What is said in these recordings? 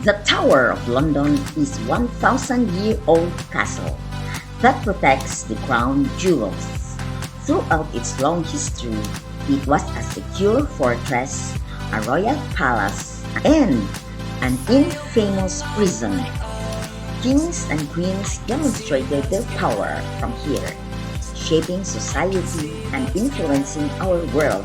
The Tower of London is 1,000-year-old castle that protects the crown jewels. Throughout its long history, it was a secure fortress, a royal palace, and an infamous prison. Kings and queens demonstrated their power from here, shaping society and influencing our world.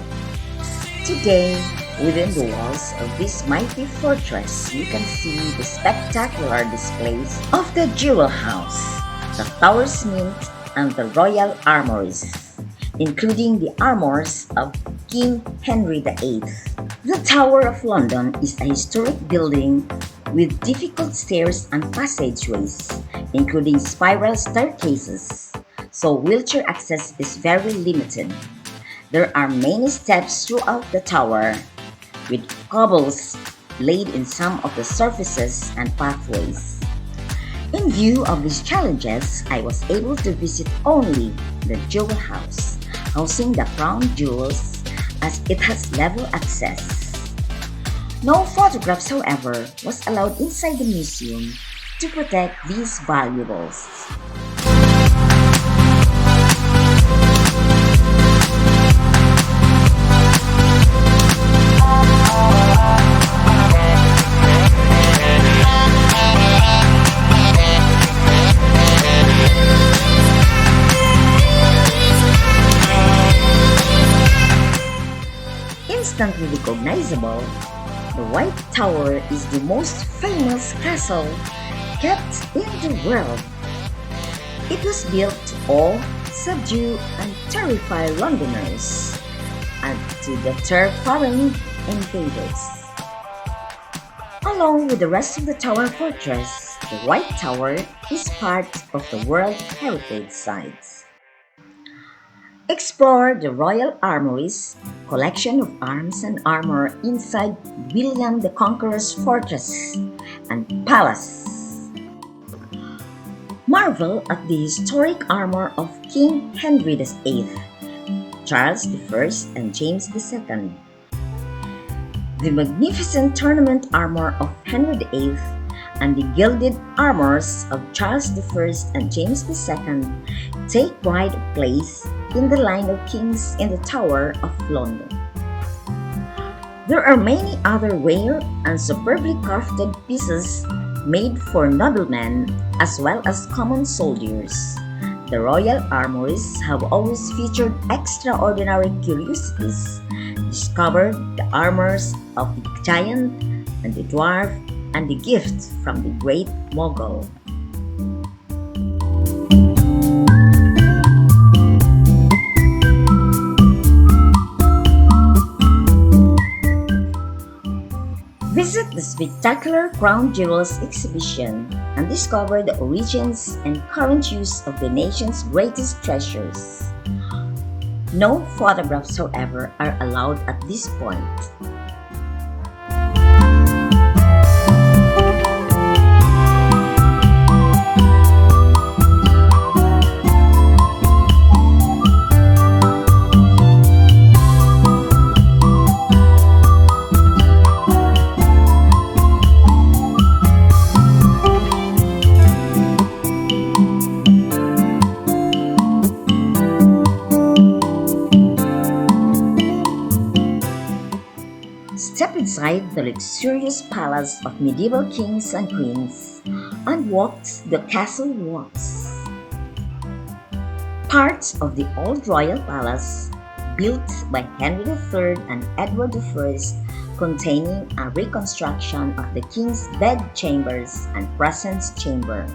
Today, within the walls of this mighty fortress, you can see the spectacular displays of the Jewel House, the Tower's Mint, and the Royal Armories, including the armors of King Henry VIII. The Tower of London is a historic building with difficult stairs and passageways, including spiral staircases, so wheelchair access is very limited. There are many steps throughout the tower, with cobbles laid in some of the surfaces and pathways. In view of these challenges, I was able to visit only the Jewel House, housing the crown jewels, as it has level access. No photographs, however, was allowed inside the museum to protect these valuables. Instantly recognizable, the White Tower is the most famous castle kept in the world. It was built to awe, subdue, and terrify Londoners, and to deter foreign invaders. Along with the rest of the Tower Fortress, the White Tower is part of the World Heritage Sites. Explore the Royal Armories, collection of arms and armor inside William the Conqueror's fortress and palace. Marvel at the historic armor of King Henry VIII, Charles I, and James II. The magnificent tournament armor of Henry VIII and the gilded armors of Charles I and James II take pride of place in the line of kings in the Tower of London. There are many other rare and superbly crafted pieces made for noblemen as well as common soldiers. The royal armories have always featured extraordinary curiosities. Discover the armors of the giant and the dwarf and the gift from the great Mogul. Visit the spectacular Crown Jewels exhibition and discover the origins and current use of the nation's greatest treasures. No photographs, however, are allowed at this point. Step inside the luxurious palace of medieval kings and queens and walk the castle walks. Parts of the old royal palace, built by Henry III and Edward I, containing a reconstruction of the king's bedchambers and presence chambers.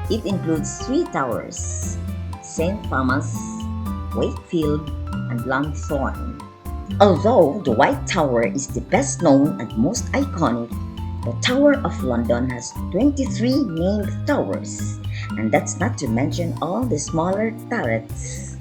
It includes three towers: St. Thomas, Wakefield, and Langthorne. Although the White Tower is the best known and most iconic, the Tower of London has 23 named towers, and that's not to mention all the smaller turrets.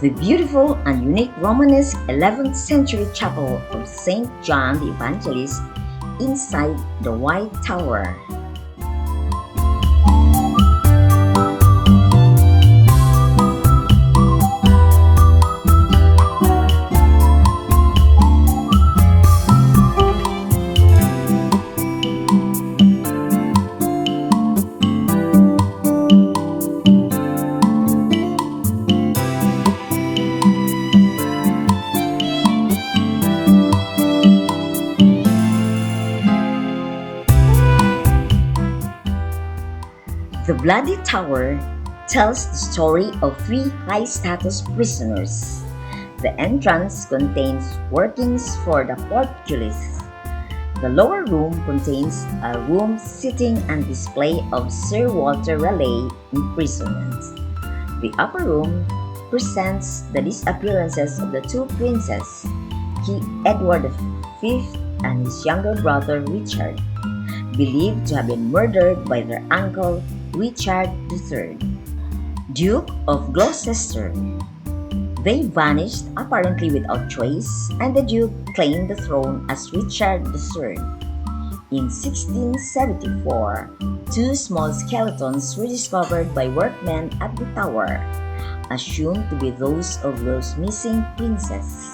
The beautiful and unique Romanesque 11th century chapel of St. John the Evangelist inside the White Tower. The Bloody Tower tells the story of three high-status prisoners. The entrance contains workings for the portcullis. The lower room contains a room sitting and display of Sir Walter Raleigh imprisonment. The upper room presents the disappearances of the two princes, King Edward V and his younger brother Richard, believed to have been murdered by their uncle Richard III, Duke of Gloucester. They vanished apparently without trace, and the Duke claimed the throne as Richard III. In 1674, two small skeletons were discovered by workmen at the tower, assumed to be those of those missing princes.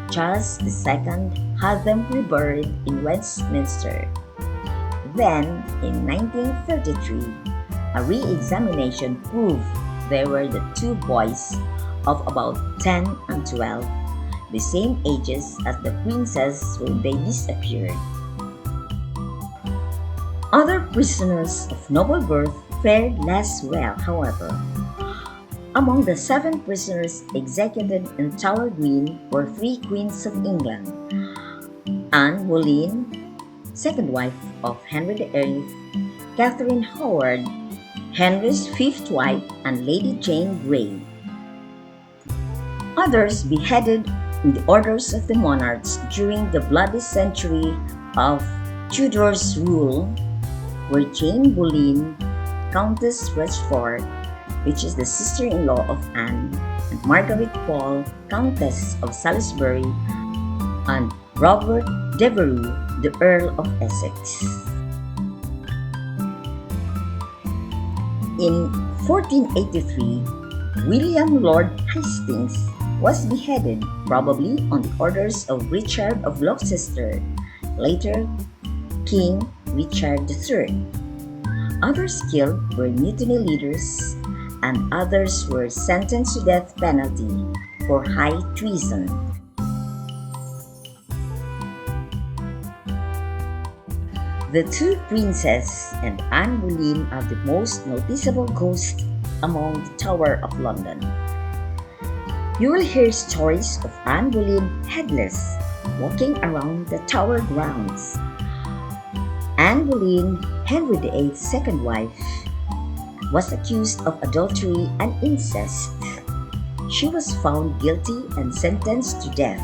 Charles II had them reburied in Westminster. Then, in 1933, a re-examination proved they were the two boys of about 10 and 12, the same ages as the princes when they disappeared. Other prisoners of noble birth fared less well, however. Among the 7 prisoners executed in Tower Green were 3 queens of England: Anne Boleyn, second wife of Henry VIII, Catherine Howard, Henry's fifth wife, and Lady Jane Grey. Others beheaded in the orders of the monarchs during the bloody century of Tudor's rule were Jane Boleyn, Countess Rochford, which is the sister-in-law of Anne, and Margaret Pole, Countess of Salisbury, and Robert Devereux, the Earl of Essex. In 1483, William Lord Hastings was beheaded, probably on the orders of Richard of Gloucester, later King Richard III. Others killed were mutiny leaders, and others were sentenced to death penalty for high treason. The two princes and Anne Boleyn are the most noticeable ghosts among the Tower of London. You will hear stories of Anne Boleyn headless, walking around the Tower grounds. Anne Boleyn, Henry VIII's second wife, was accused of adultery and incest. She was found guilty and sentenced to death.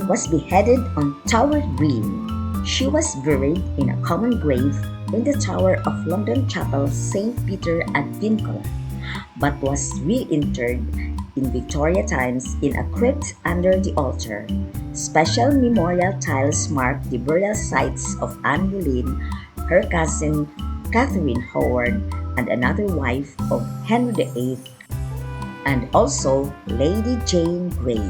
Was beheaded on Tower Green. She was buried in a common grave in the Tower of London Chapel St. Peter ad Vincula, but was reinterred in Victoria times in a crypt under the altar. Special memorial tiles mark the burial sites of Anne Boleyn, her cousin Catherine Howard, and another wife of Henry VIII, and also Lady Jane Grey.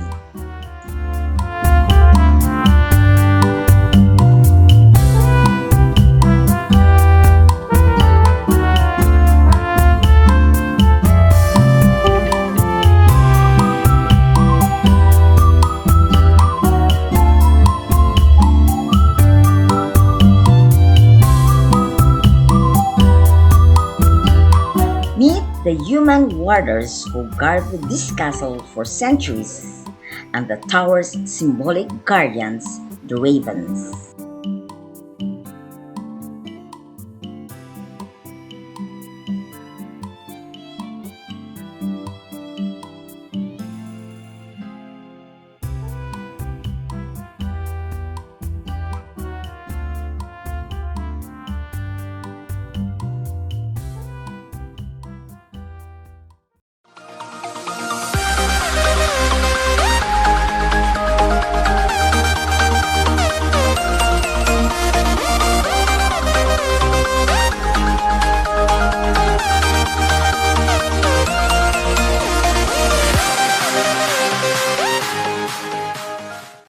the human warders who guarded this castle for centuries, and the tower's symbolic guardians, the ravens.